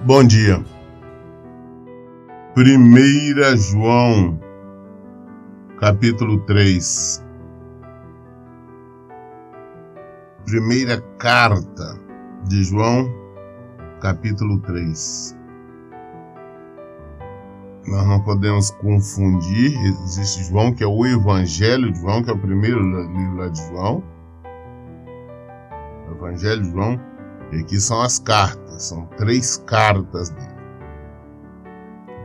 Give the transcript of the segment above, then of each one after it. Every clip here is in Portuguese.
Bom dia. 1 João, capítulo 3. Primeira carta de João, capítulo 3. Nós não podemos confundir. Existe João, que é o Evangelho de João, que é o primeiro livro lá de João. O Evangelho de João. E aqui são as cartas. São 3 cartas dele.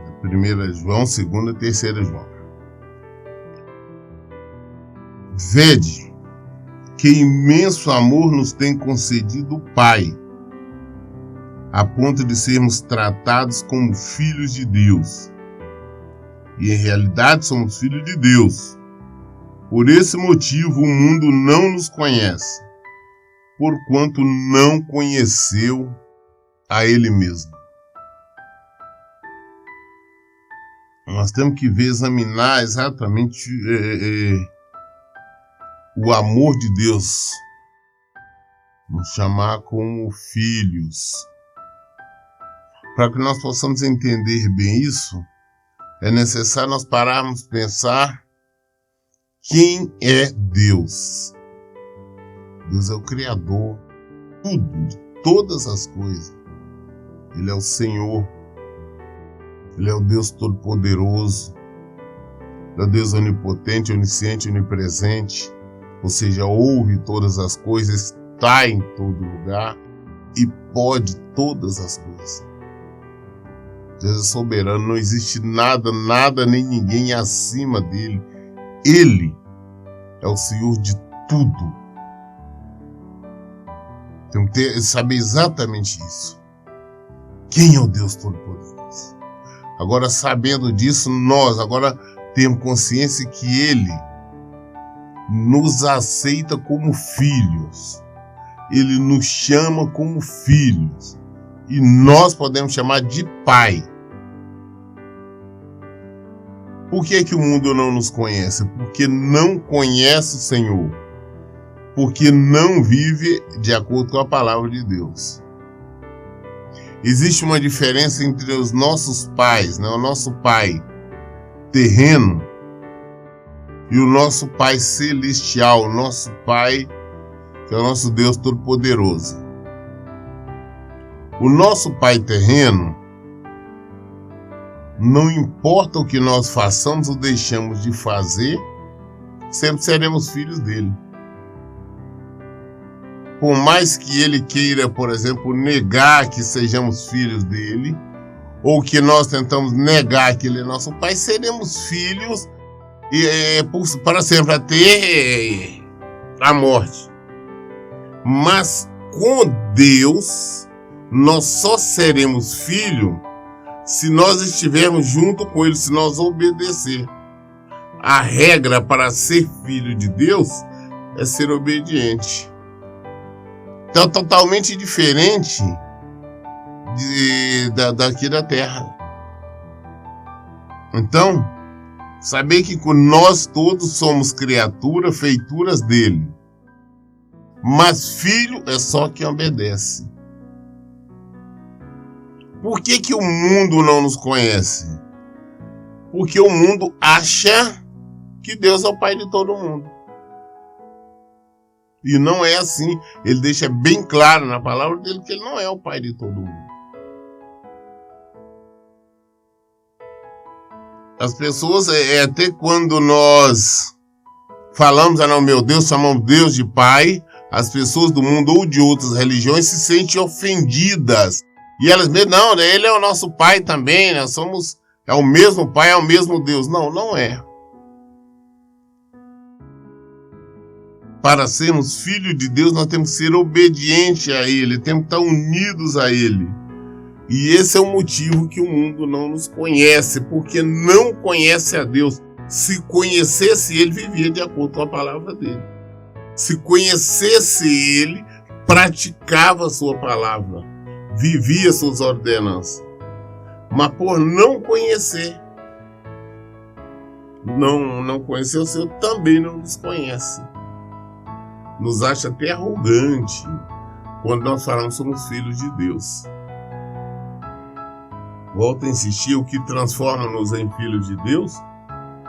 A primeira é João, segunda e terceira é João. Vede que imenso amor nos tem concedido o Pai, a ponto de sermos tratados como filhos de Deus. E em realidade somos filhos de Deus. Por esse motivo o mundo não nos conhece, porquanto não conheceu a Ele mesmo. Nós temos que examinar exatamente o amor de Deus, nos chamar como filhos. Para que nós possamos entender bem isso, é necessário nós pararmos e pensar quem é Deus. Deus é o Criador, de todas as coisas. Ele é o Senhor. Ele é o Deus Todo-Poderoso. Ele é o Deus onipotente, onisciente, onipresente. Ou seja, ouve todas as coisas, está em todo lugar e pode todas as coisas. Deus é soberano, não existe nada nem ninguém acima dele. Ele é o Senhor de tudo. Temos que saber exatamente isso. Quem é o Deus Todo-Poderoso? Agora, sabendo disso, nós agora temos consciência que Ele nos aceita como filhos. Ele nos chama como filhos. E nós podemos chamar de Pai. Por que o mundo não nos conhece? Porque não conhece o Senhor. Porque não vive de acordo com a palavra de Deus. Existe uma diferença entre os nossos pais, né? O nosso pai terreno e o nosso Pai celestial, o nosso Pai, que é o nosso Deus Todo-Poderoso. O nosso Pai terreno, não importa o que nós façamos ou deixamos de fazer, sempre seremos filhos dele. Por mais que ele queira, por exemplo, negar que sejamos filhos dele, ou que nós tentamos negar que ele é nosso Pai, seremos filhos para sempre, até a morte. Mas com Deus, nós só seremos filhos se nós estivermos junto com Ele, se nós obedecer. A regra para ser filho de Deus é ser obediente. Então, totalmente diferente daqui da terra. Então, saber que nós todos somos criaturas, feituras dele. Mas filho é só quem obedece. Por que o mundo não nos conhece? Porque o mundo acha que Deus é o Pai de todo mundo. E não é assim. Ele deixa bem claro na palavra dele que ele não é o Pai de todo mundo. As pessoas, até quando nós falamos, não, meu Deus, chamamos Deus de Pai, as pessoas do mundo ou de outras religiões se sentem ofendidas. E elas mesmo, não, ele é o nosso Pai também, nós somos, é o mesmo Pai, é o mesmo Deus. Não, não é. Para sermos filhos de Deus, nós temos que ser obedientes a Ele, temos que estar unidos a Ele. E esse é o motivo que o mundo não nos conhece, porque não conhece a Deus. Se conhecesse Ele, vivia de acordo com a palavra dele. Se conhecesse Ele, praticava a sua palavra, vivia suas ordenanças. Mas por não conhecer, não conhecer o Senhor, também não nos conhece. Nos acha até arrogante quando nós falamos que somos filhos de Deus. Volto a insistir, o que transforma-nos em filhos de Deus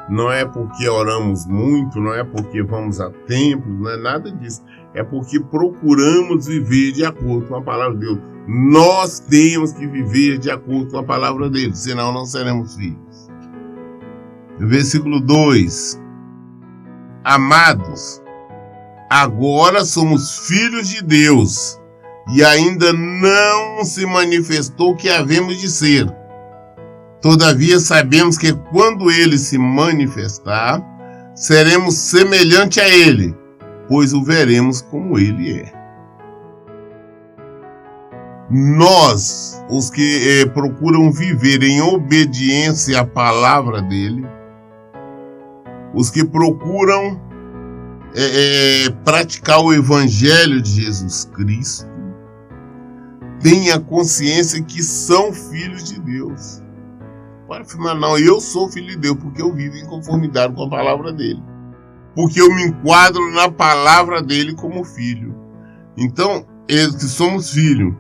não é porque oramos muito, não é porque vamos a templos, não é nada disso. É porque procuramos viver de acordo com a palavra de Deus. Nós temos que viver de acordo com a palavra dele, senão não seremos filhos. Versículo 2. Amados, agora somos filhos de Deus, e ainda não se manifestou o que havemos de ser. Todavia sabemos que quando ele se manifestar, seremos semelhante a ele, pois o veremos como ele é. Nós, os que procuram viver em obediência à palavra dele, os que procuram praticar o evangelho de Jesus Cristo, têm a consciência que são filhos de Deus. Para afirmar, não, eu sou filho de Deus porque eu vivo em conformidade com a palavra dele. Porque eu me enquadro na palavra dele como filho. Então, que somos filhos.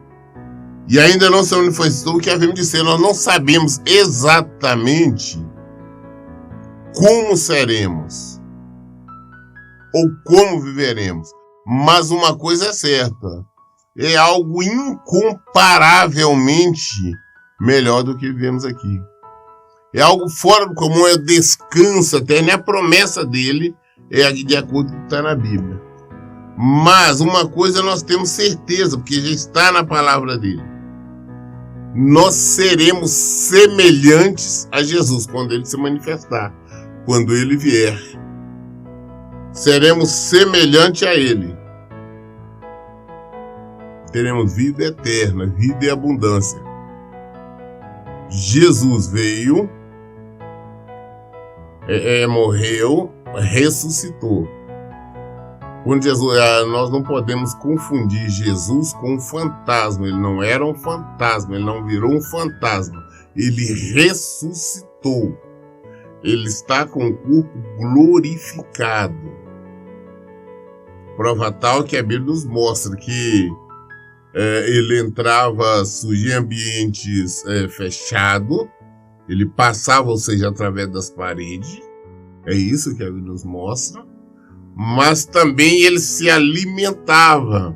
E ainda não se manifestou o que havemos de ser. Nós não sabemos exatamente como seremos. Ou como viveremos. Mas uma coisa é certa. É algo incomparavelmente melhor do que vivemos aqui. É algo fora do comum, é descanso até, né? A promessa dele é de acordo com o que está na Bíblia. Mas uma coisa nós temos certeza, porque já está na palavra dele. Nós seremos semelhantes a Jesus quando ele se manifestar, quando ele vier. Seremos semelhantes a ele. Teremos vida eterna, vida e abundância. Jesus veio, morreu, ressuscitou. Quando Jesus, nós não podemos confundir Jesus com um fantasma. Ele não era um fantasma, ele não virou um fantasma. Ele ressuscitou. Ele está com o corpo glorificado. Prova tal que a Bíblia nos mostra que ele entrava, surgia em ambientes fechados, ele passava, ou seja, através das paredes, é isso que a Bíblia nos mostra, mas também ele se alimentava,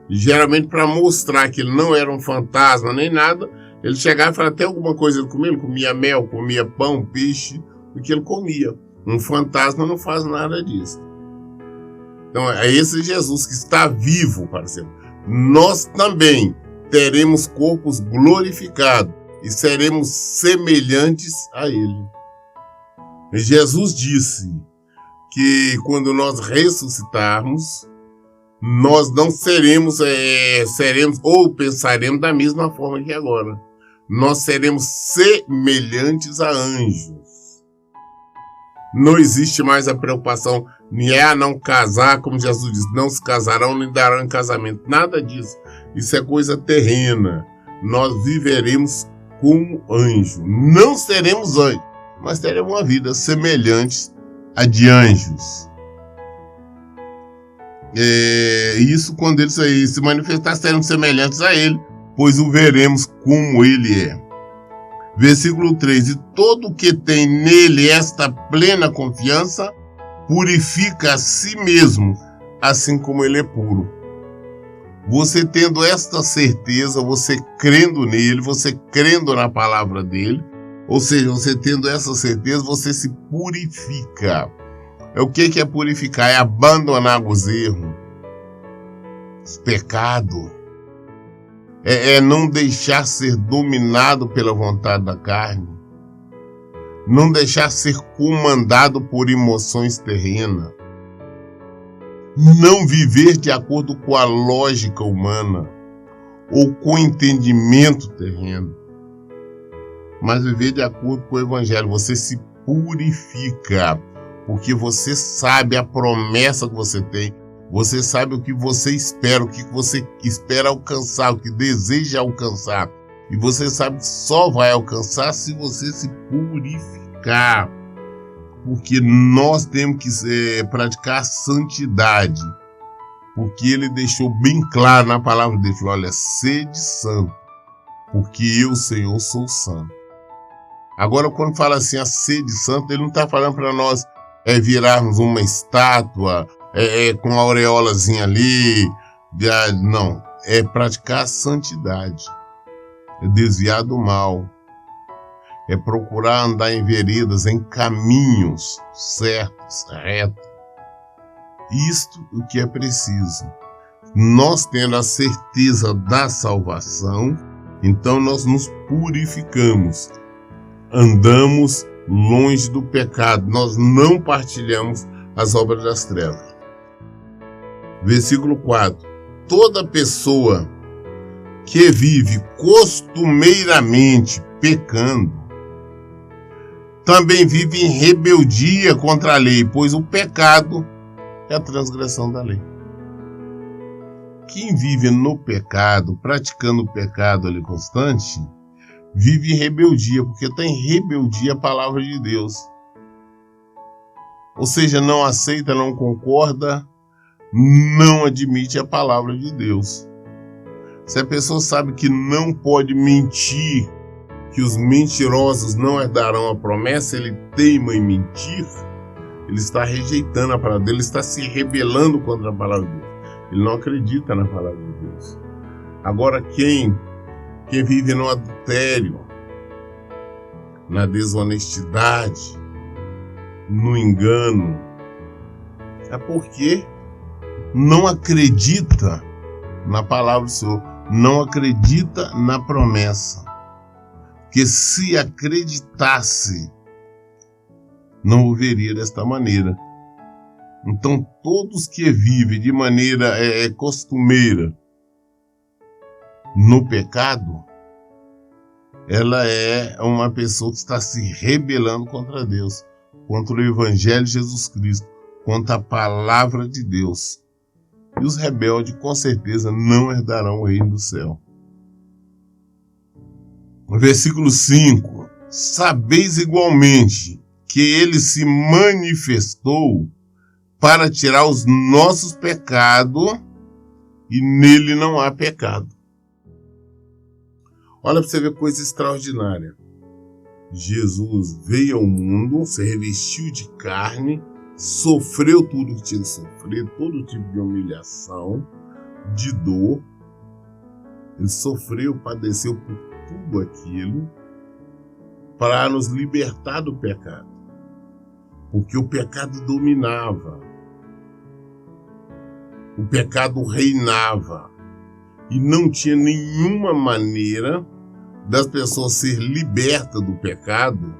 geralmente para mostrar que ele não era um fantasma nem nada. Ele chegava e falava até alguma coisa, ele comia mel, comia pão, peixe, o que ele comia. Um fantasma não faz nada disso. Então é esse Jesus que está vivo, parceiro. Nós também teremos corpos glorificados e seremos semelhantes a ele. Jesus disse que quando nós ressuscitarmos, nós não seremos ou pensaremos da mesma forma que agora. Nós seremos semelhantes a anjos. Não existe mais a preocupação não casar, como Jesus diz, não se casarão nem darão em casamento. Nada disso. Isso é coisa terrena. Nós viveremos como anjo. Não seremos anjos, mas teremos uma vida semelhante a de anjos. Isso quando ele se manifestar, seremos semelhantes a ele, pois o veremos como ele é. Versículo 3. E todo o que tem nele esta plena confiança purifica a si mesmo, assim como ele é puro. Você tendo esta certeza, você crendo nele, você crendo na palavra dele, ou seja, você tendo essa certeza, você se purifica. O que é purificar? É abandonar os erros, os pecados. É não deixar ser dominado pela vontade da carne. Não deixar ser comandado por emoções terrenas. Não viver de acordo com a lógica humana ou com o entendimento terreno. Mas viver de acordo com o evangelho. Você se purifica, porque você sabe a promessa que você tem. Você sabe o que você espera, o que você espera alcançar, o que deseja alcançar. E você sabe que só vai alcançar se você se purificar. Porque nós temos que praticar a santidade. Porque ele deixou bem claro na palavra dele. Falou, olha, sede santo, porque eu, Senhor, sou santo. Agora, quando fala assim, a sede santa, ele não está falando para nós virarmos uma estátua com a aureolazinha ali. Não, é praticar a santidade, é desviar do mal, é procurar andar em veredas, em caminhos certos, retos. Isto o que é preciso. Nós tendo a certeza da salvação, então nós nos purificamos, andamos longe do pecado, nós não partilhamos as obras das trevas. Versículo 4. Toda pessoa que vive costumeiramente pecando, também vive em rebeldia contra a lei, pois o pecado é a transgressão da lei. Quem vive no pecado, praticando o pecado ali constante, vive em rebeldia, porque está em rebeldia a palavra de Deus. Ou seja, não aceita, não concorda, não admite a palavra de Deus. Se a pessoa sabe que não pode mentir, que os mentirosos não herdarão a promessa, ele teima em mentir, ele está rejeitando a palavra dele, ele está se rebelando contra a palavra de Deus. Ele não acredita na palavra de Deus. Agora, quem vive no adultério, na desonestidade, no engano, é porque não acredita na palavra do Senhor, não acredita na promessa. Porque se acreditasse, não o veria desta maneira. Então, todos que vivem de maneira costumeira no pecado, ela é uma pessoa que está se rebelando contra Deus, contra o Evangelho de Jesus Cristo, contra a palavra de Deus. E os rebeldes, com certeza, não herdarão o reino do céu. No versículo 5. Sabeis igualmente que ele se manifestou para tirar os nossos pecados, e nele não há pecado. Olha para você ver coisa extraordinária. Jesus veio ao mundo, se revestiu de carne, sofreu tudo que tinha que sofrer, todo tipo de humilhação, de dor. Ele sofreu, padeceu por tudo aquilo para nos libertar do pecado. Porque o pecado dominava. O pecado reinava. E não tinha nenhuma maneira das pessoas ser libertas do pecado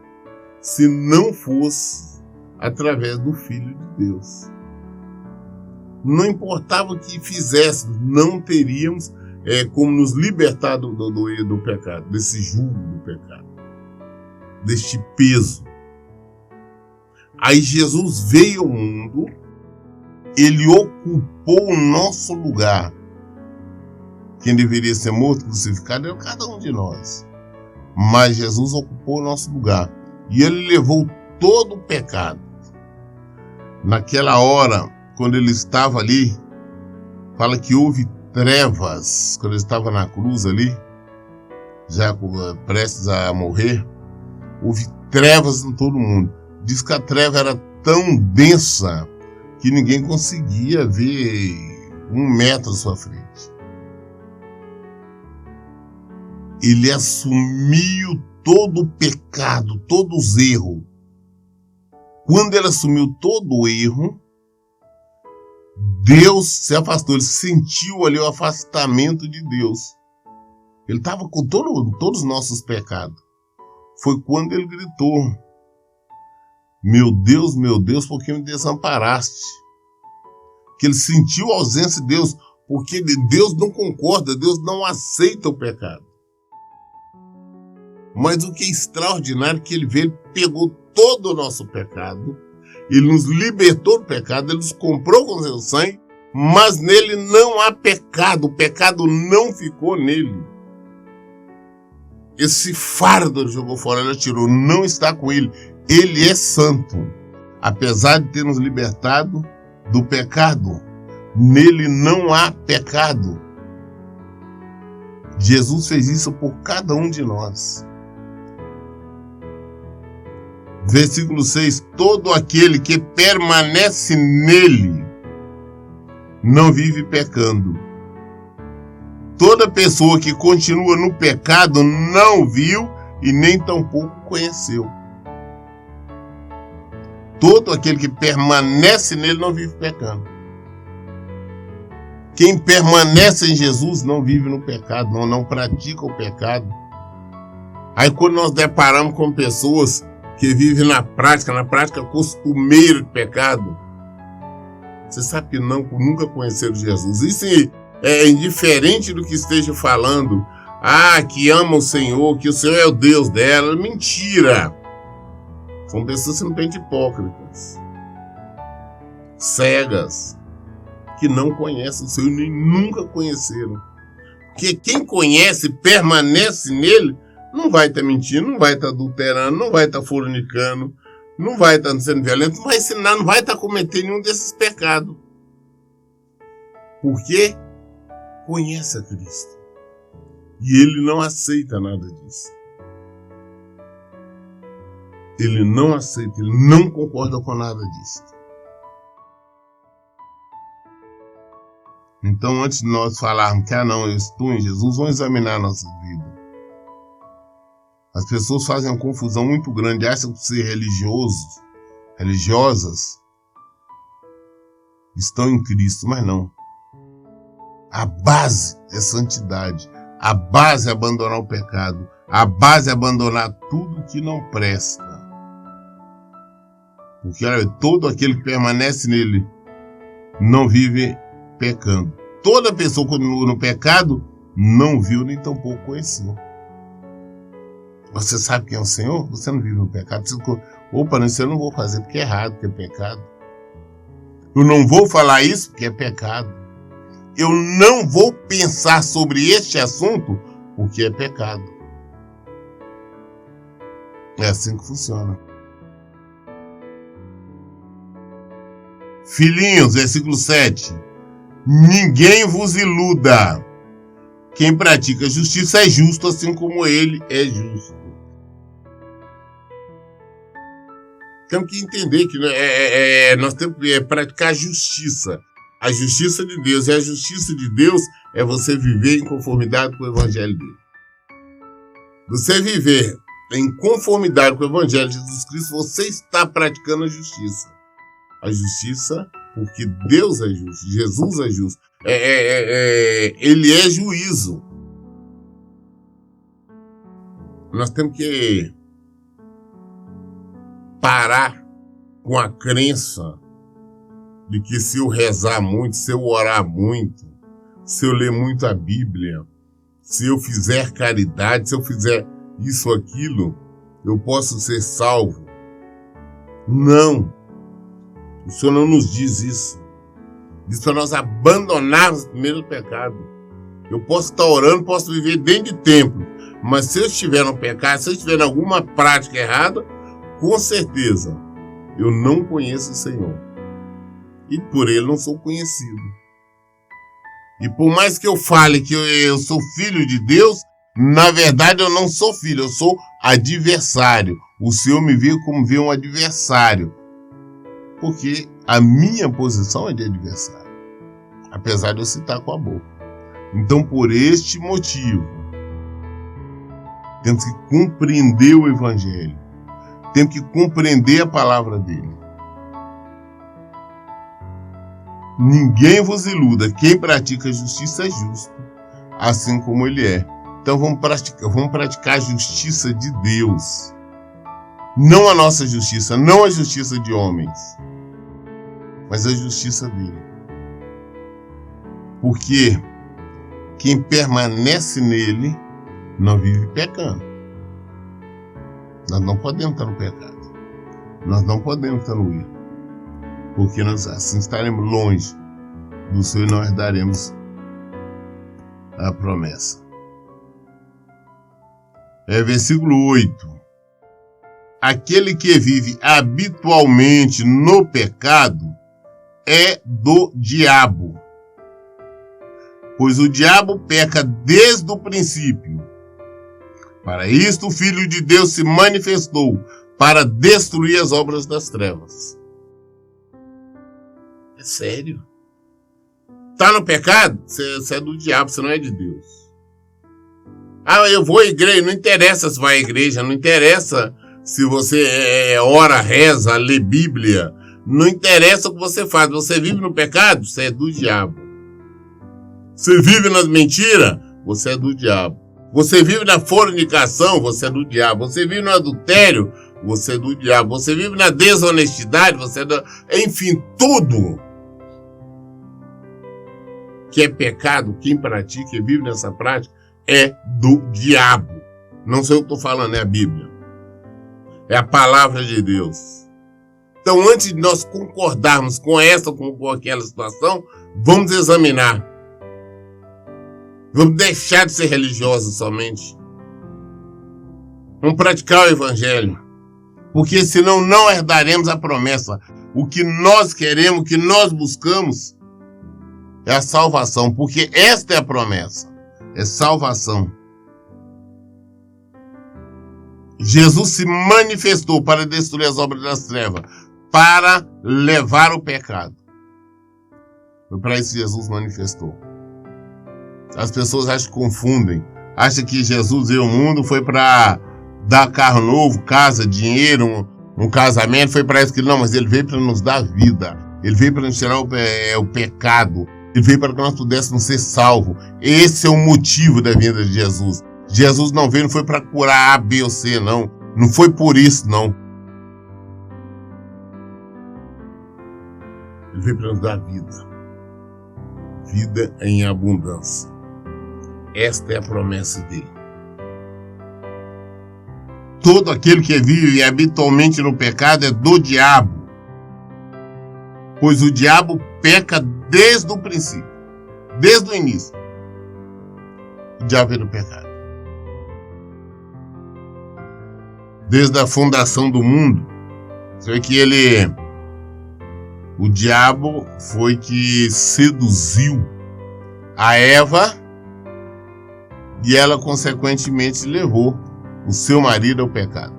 se não fosse através do Filho de Deus. Não importava o que fizéssemos, não teríamos como nos libertar do pecado, desse jugo do pecado, deste peso. Aí Jesus veio ao mundo, ele ocupou o nosso lugar. Quem deveria ser morto, crucificado, era cada um de nós. Mas Jesus ocupou o nosso lugar. E ele levou todo o pecado. Naquela hora, quando ele estava ali, fala que houve trevas, quando ele estava na cruz ali, já prestes a morrer, houve trevas em todo mundo. Diz que a treva era tão densa que ninguém conseguia ver 1 metro à sua frente. Ele assumiu todo o pecado, todos os erros. Quando ele assumiu todo o erro, Deus se afastou, ele sentiu ali o afastamento de Deus. Ele estava com todos os nossos pecados. Foi quando ele gritou: meu Deus, por que me desamparaste? Que ele sentiu a ausência de Deus, porque Deus não concorda, Deus não aceita o pecado. Mas o que é extraordinário é que ele veio, pegou todo o nosso pecado, ele nos libertou do pecado, ele nos comprou com seu sangue, mas nele não há pecado, o pecado não ficou nele. Esse fardo ele jogou fora, ele tirou, não está com ele. Ele é santo, apesar de ter nos libertado do pecado, nele não há pecado. Jesus fez isso por cada um de nós. Versículo 6, todo aquele que permanece nele não vive pecando. Toda pessoa que continua no pecado não viu e nem tampouco conheceu. Todo aquele que permanece nele não vive pecando. Quem permanece em Jesus não vive no pecado, não pratica o pecado. Aí quando nós deparamos com pessoas que vivem na prática costumeira de pecado, você sabe que nunca conheceram Jesus. Isso é indiferente do que esteja falando. Que ama o Senhor, que o Senhor é o Deus dela. Mentira! São pessoas simplesmente hipócritas, cegas, que não conhecem o Senhor e nem nunca conheceram. Porque quem conhece, permanece nele, não vai estar mentindo, não vai estar adulterando, não vai estar fornicando, não vai estar sendo violento, não vai ensinar, não vai estar cometendo nenhum desses pecados. Porque conhece a Cristo. E ele não aceita nada disso. Ele não aceita, ele não concorda com nada disso. Então, antes de nós falarmos que, não, eu estou em Jesus, vamos examinar a nossa vida. As pessoas fazem uma confusão muito grande, acham que ser religiosas, estão em Cristo, mas não. A base é santidade, a base é abandonar o pecado, a base é abandonar tudo que não presta. Porque olha, todo aquele que permanece nele não vive pecando. Toda pessoa que continua no pecado não viu nem tampouco conheceu. Você sabe quem é o Senhor? Você não vive no pecado. Isso eu não vou fazer porque é errado, porque é pecado. Eu não vou falar isso porque é pecado. Eu não vou pensar sobre este assunto porque é pecado. É assim que funciona. Filhinhos, versículo 7. Ninguém vos iluda. Quem pratica justiça é justo, assim como ele é justo. Temos que entender que nós temos que praticar justiça. A justiça de Deus. E a justiça de Deus é você viver em conformidade com o evangelho dele. Você viver em conformidade com o evangelho de Jesus Cristo, você está praticando a justiça. A justiça porque Deus é justo, Jesus é justo. Ele é juízo. Nós temos que parar com a crença de que se eu rezar muito, se eu orar muito, se eu ler muito a Bíblia, se eu fizer caridade, se eu fizer isso ou aquilo, eu posso ser salvo. Não. O Senhor não nos diz isso. Diz para nós abandonarmos primeiro o pecado. Eu posso estar orando, posso viver dentro de templo, mas se eu estiver no pecado, se eu estiver em alguma prática errada, com certeza eu não conheço o Senhor. E por ele não sou conhecido. E por mais que eu fale que eu sou filho de Deus, na verdade eu não sou filho, eu sou adversário. O Senhor me vê como vê um adversário. Porque a minha posição é de adversário. Apesar de eu citar com a boca. Então, por este motivo, temos que compreender o Evangelho. Temos que compreender a palavra dele. Ninguém vos iluda. Quem pratica justiça é justo, assim como ele é. Então vamos praticar a justiça de Deus. Não a nossa justiça, não a justiça de homens, mas a justiça dele. Porque quem permanece nele não vive pecando. Nós não podemos estar no pecado. Nós não podemos estar no erro. Porque nós assim estaremos longe do Senhor e não herdaremos a promessa. Versículo 8. Aquele que vive habitualmente no pecado é do diabo, pois o diabo peca desde o princípio. Para isto o Filho de Deus se manifestou, para destruir as obras das trevas. É sério. Tá no pecado? Você é do diabo, você não é de Deus. Ah, eu vou à igreja, não interessa se vai à igreja, não interessa se você ora, reza, lê Bíblia, não interessa o que você faz. Você vive no pecado? Você é do diabo. Você vive nas mentiras? Você é do diabo. Você vive na fornicação? Você é do diabo. Você vive no adultério? Você é do diabo. Você vive na desonestidade? Você é do... Enfim, tudo que é pecado, quem pratica e vive nessa prática, é do diabo. Não sei o que estou falando, é a Bíblia. É a palavra de Deus. Então, antes de nós concordarmos com essa ou com aquela situação, vamos examinar. Vamos deixar de ser religiosos somente. Vamos praticar o Evangelho. Porque senão não herdaremos a promessa. O que nós queremos, o que nós buscamos, é a salvação. Porque esta é a promessa. É salvação. Jesus se manifestou para destruir as obras das trevas, para levar o pecado. Foi para isso que Jesus manifestou. As pessoas acham que confundem. Acham que Jesus veio ao mundo, foi para dar carro novo, casa, dinheiro, um casamento. Foi para isso que ele não, mas ele veio para nos dar vida. Ele veio para nos tirar o pecado. Ele veio para que nós pudéssemos ser salvos. Esse é o motivo da vinda de Jesus. Jesus não veio, não foi para curar A, B ou C, não. Não foi por isso, não. Ele veio para nos dar vida. Vida em abundância. Esta é a promessa dele. Todo aquele que vive habitualmente no pecado é do diabo. Pois o diabo peca desde o princípio. Desde o início. O diabo é do pecado. Desde a fundação do mundo. Você vê que o diabo foi que seduziu a Eva e ela consequentemente levou o seu marido ao pecado.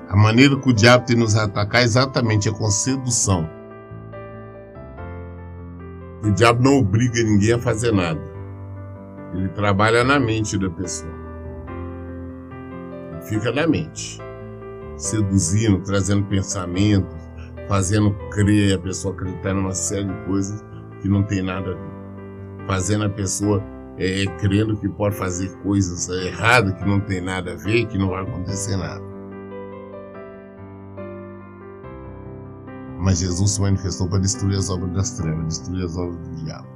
A maneira que o diabo tem de nos atacar exatamente é com sedução. O diabo não obriga ninguém a fazer nada. Ele trabalha na mente da pessoa. Ele fica na mente, seduzindo, trazendo pensamentos, fazendo crer, a pessoa acreditar numa série de coisas que não tem nada a ver. Fazendo a pessoa crendo que pode fazer coisas erradas, que não tem nada a ver, que não vai acontecer nada. Mas Jesus se manifestou para destruir as obras das trevas, destruir as obras do diabo.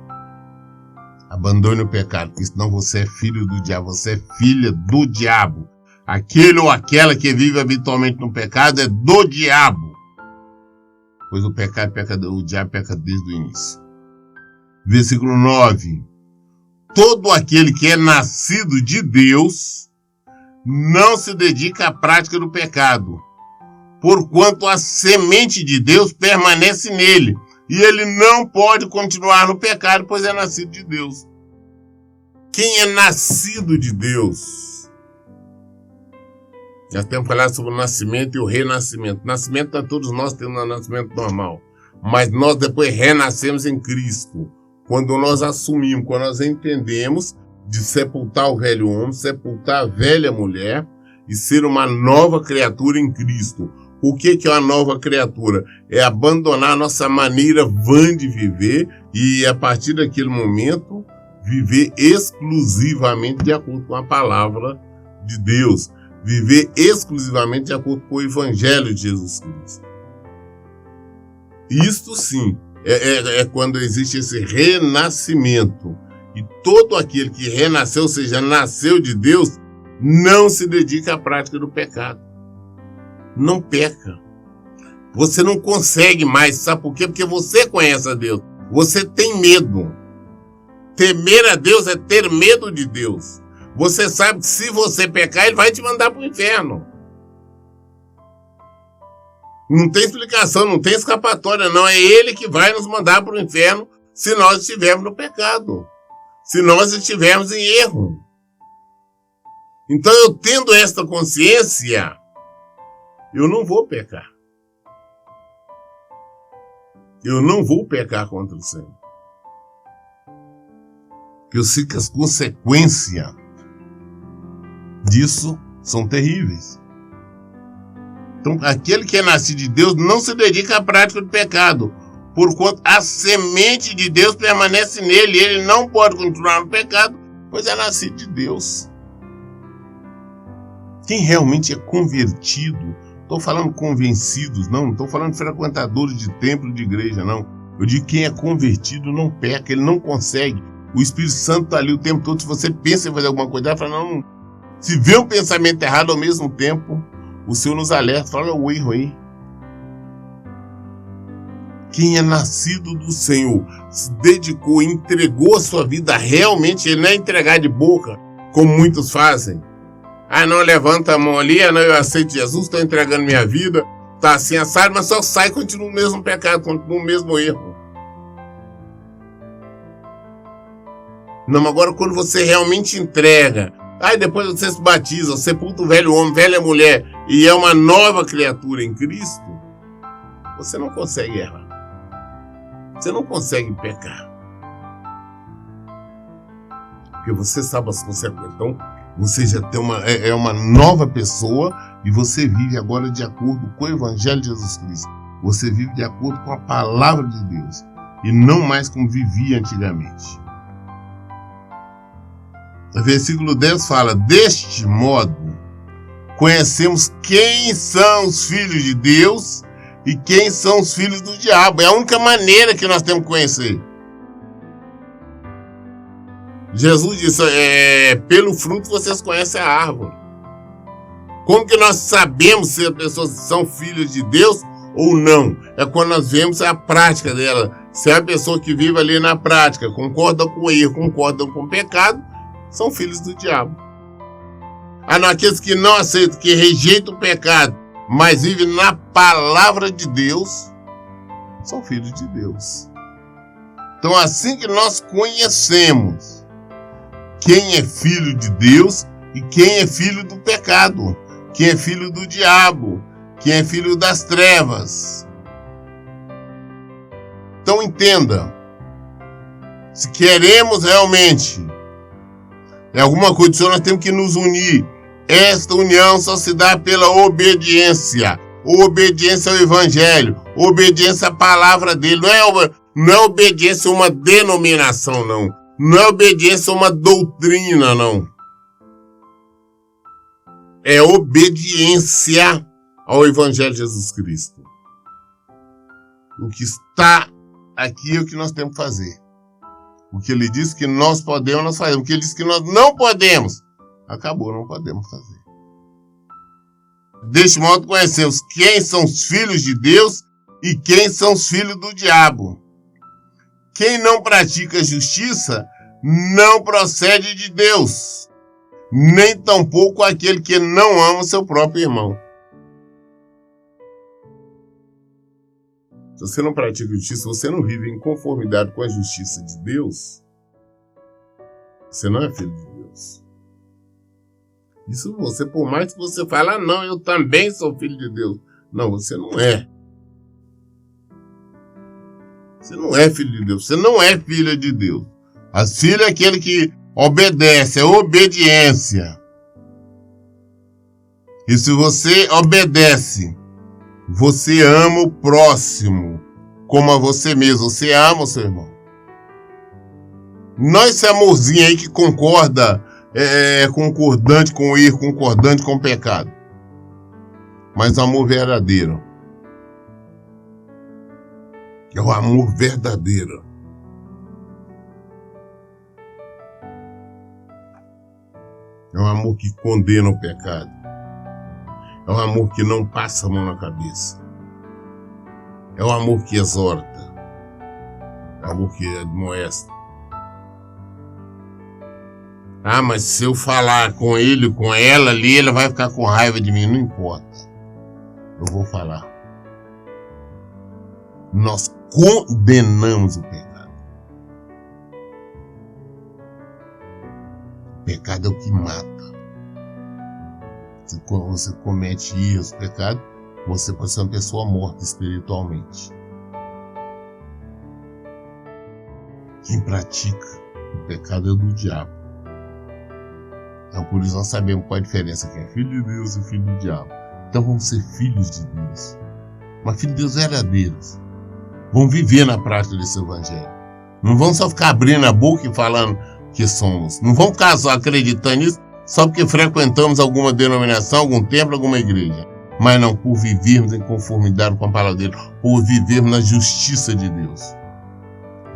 Abandone o pecado, porque senão você é filho do diabo, você é filha do diabo. Aquele ou aquela que vive habitualmente no pecado é do diabo. Pois o diabo peca desde o início. Versículo 9. Todo aquele que é nascido de Deus não se dedica à prática do pecado, porquanto a semente de Deus permanece nele, e ele não pode continuar no pecado, pois é nascido de Deus. Quem é nascido de Deus? Já temos falado sobre o nascimento e o renascimento. Nascimento, todos nós temos um nascimento normal, mas nós depois renascemos em Cristo. Quando nós assumimos, quando nós entendemos de sepultar o velho homem, sepultar a velha mulher e ser uma nova criatura em Cristo. O que é uma nova criatura? É abandonar a nossa maneira vã de viver e, a partir daquele momento, viver exclusivamente de acordo com a palavra de Deus. Viver exclusivamente de acordo com o Evangelho de Jesus Cristo. Isto sim é quando existe esse renascimento. E todo aquele que renasceu, ou seja, nasceu de Deus, não se dedica à prática do pecado. Não peca. Você não consegue mais, sabe por quê? Porque você conhece a Deus. Você tem medo. Temer a Deus é ter medo de Deus. Você sabe que se você pecar, Ele vai te mandar para o inferno. Não tem explicação, não tem escapatória, não. É ele que vai nos mandar para o inferno se nós estivermos no pecado. Se nós estivermos em erro. Então, eu tendo esta consciência, eu não vou pecar. Eu não vou pecar contra o Senhor. Porque eu sei que as consequências disso são terríveis. Então, aquele que é nascido de Deus não se dedica à prática do pecado, porquanto a semente de Deus permanece nele. Ele não pode continuar no pecado, pois é nascido de Deus. Quem realmente é convertido, estou falando convencidos, não estou falando frequentadores de templo, de igreja, não. Eu digo que quem é convertido não peca, ele não consegue. O Espírito Santo está ali o tempo todo. Se você pensa em fazer alguma coisa, ele fala, não. Se vê um pensamento errado ao mesmo tempo, o Senhor nos alerta, fala o erro aí. Quem é nascido do Senhor, se dedicou, entregou a sua vida realmente, ele não é entregar de boca, como muitos fazem. Ah, não, levanta a mão ali, ah, não, eu aceito Jesus, estou entregando minha vida, tá assim assado, mas só sai e continua no mesmo pecado, continua no mesmo erro. Não, agora quando você realmente entrega, aí depois você se batiza, sepulta o velho homem, velha mulher, e é uma nova criatura em Cristo, você não consegue errar. Você não consegue pecar. Porque você sabe as consequências. Então, você já tem uma nova pessoa e você vive agora de acordo com o Evangelho de Jesus Cristo. Você vive de acordo com a palavra de Deus e não mais como vivia antigamente. O versículo 10 fala, deste modo, conhecemos quem são os filhos de Deus e quem são os filhos do diabo. É a única maneira que nós temos que conhecer. Jesus disse, pelo fruto vocês conhecem a árvore. Como que nós sabemos se as pessoas são filhos de Deus ou não? É quando nós vemos a prática dela. Se é a pessoa que vive ali na prática, concorda com o erro, concorda com o pecado, são filhos do diabo. Não, aqueles que não aceitam, que rejeitam o pecado, mas vivem na palavra de Deus, são filhos de Deus. Então, assim que nós conhecemos quem é filho de Deus e quem é filho do pecado, quem é filho do diabo, quem é filho das trevas. Então, entenda, se queremos realmente alguma coisa do Senhor, nós temos que nos unir. Esta união só se dá pela obediência. Obediência ao Evangelho. Obediência à palavra dele. Não é obediência a uma denominação, não. Não é obediência a uma doutrina, não. É obediência ao Evangelho de Jesus Cristo. O que está aqui é o que nós temos que fazer. O que ele diz que nós podemos, nós fazemos. O que ele diz que nós não podemos, acabou, não podemos fazer. Deste modo conhecemos quem são os filhos de Deus e quem são os filhos do diabo. Quem não pratica justiça não procede de Deus, nem tampouco aquele que não ama seu próprio irmão. Se você não pratica justiça, você não vive em conformidade com a justiça de Deus, você não é filho de Deus. Isso você, por mais que você fale, não, eu também sou filho de Deus. Não, você não é. Você não é filho de Deus, você não é filha de Deus. As filhas é aquele que obedece, é obediência. E se você obedece, você ama o próximo como a você mesmo. Você ama o seu irmão. Não esse amorzinho aí que concorda, concordante com o erro, concordante com o pecado. Mas o amor verdadeiro. É o amor verdadeiro. É um amor que condena o pecado. É um amor que não passa a mão na cabeça. É um amor que exorta. É um amor que admoesta. Mas se eu falar com ele, com ela ali, ela vai ficar com raiva de mim. Não importa. Eu vou falar. nós condenamos o pecado. O pecado é o que mata. Quando você comete erros, pecado, você pode ser uma pessoa morta espiritualmente. Quem pratica o pecado é do diabo. Então por isso nós sabemos qual a diferença entre filho de Deus e filho do diabo. Então vamos ser filhos de Deus. Mas filhos de Deus verdadeiros. Vamos viver na prática desse evangelho. Não vamos só ficar abrindo a boca e falando que somos. Não vamos ficar só acreditando nisso só porque frequentamos alguma denominação, algum templo, alguma igreja. Mas não por vivermos em conformidade com a palavra dele, por vivermos na justiça de Deus.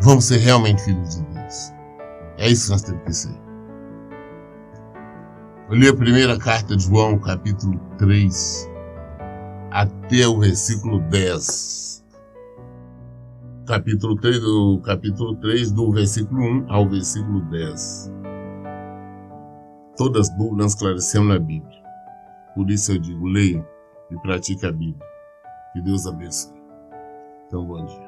Vamos ser realmente filhos de Deus. É isso que nós temos que ser. Eu li a primeira carta de João, capítulo 3, até o versículo 10. Capítulo 3, do versículo 1 ao versículo 10. Todas as dúvidas esclarecemos na Bíblia. Por isso eu digo, leia e pratique a Bíblia. Que Deus abençoe. Então, bom dia.